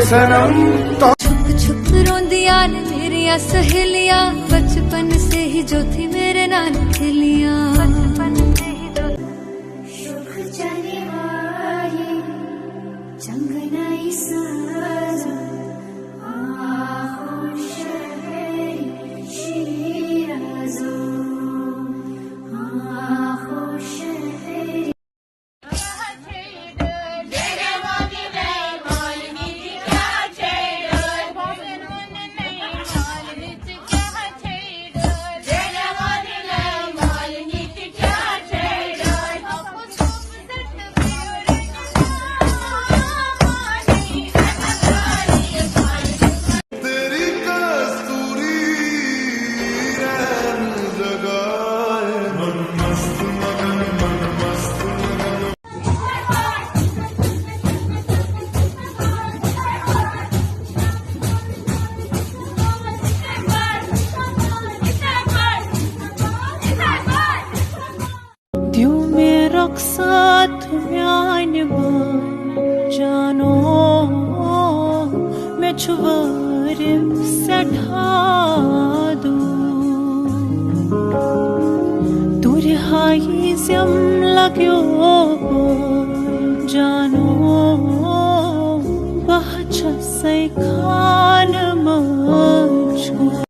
सनम तो छुप छुप रोंदिया ने मेरिया सहेलियां, बचपन से ही जो थी मेरे नाल खेलियां। शुभ जाने वाली चंगनाई साजा, आहोश है शिराज़ो, आहोश है। Saat yani jano me çuvarım sedhadu turhai zam lagyo jano bahcha sai khan mujhko